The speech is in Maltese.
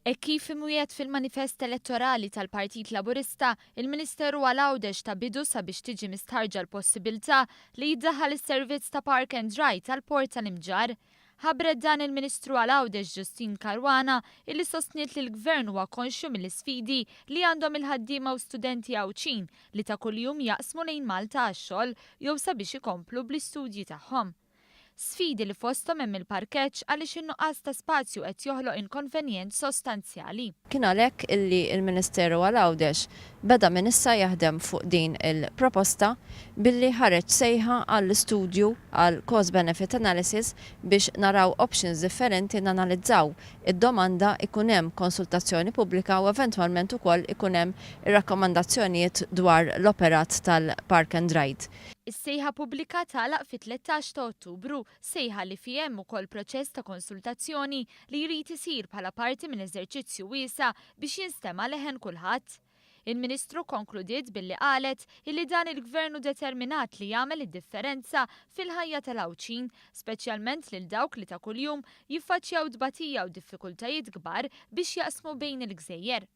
E kif imwiet fil-manifest elettorali tal-Partit Laburista, il-Ministeru għal-għawdex ta' bidu sabiex tiġi mistarġa l-possibilità li jiddaħħal is-servizz ta' Park and Ride tal-Port tal-Imġar. Ħabret dan il-Ministru għal-għawdex Ġustin Karwana illi sostniet li l-Gvern huwa konxju mill-isfidi li għandhom il-ħaddiema u studenti għawċin li ta' kuljum jaqsmu lejn Malta għax-xogħol jew sabiex ikomplu bl-istudji tagħhom. Sfidi li fosthom hemm il-parkeġġ għaliex in-nuqqas ta' spazju qed joħloq inkonvenjent sostanzjali. Kien għalhekk illi il-Ministeru għal-Għawdex beda minn issa jaħdem fuq din il-proposta billi ħareġ sejħa għall-istudju għal cost benefit analysis biex naraw options differenti nanalizzaw id-domanda ikun hemm konsultazzjoni pubblika u eventwalment ukoll ikun hemm ir-rakkomandazzjonijiet dwar l-operat tal-Park and Ride. Is-sejħa pubblika tagħlaq fit-13 ta' Ottubru, sejħa li fi hemm ukoll proċess ta' konsultazzjoni li jrid isir bħala parti minn eżerċizzju wiesa' biex jinstema' leħen kulħadd. Il-Ministru konkludiet billi qalet illi dan il-Gvern hu determinat li jagħmel id-differenza fil-ħajja tal-għawċin, speċjalment lil dawk li ta' kuljum jiffaċċjaw tbatija u diffikultajiet kbar biex jaqsmu bejn il-gżejjer.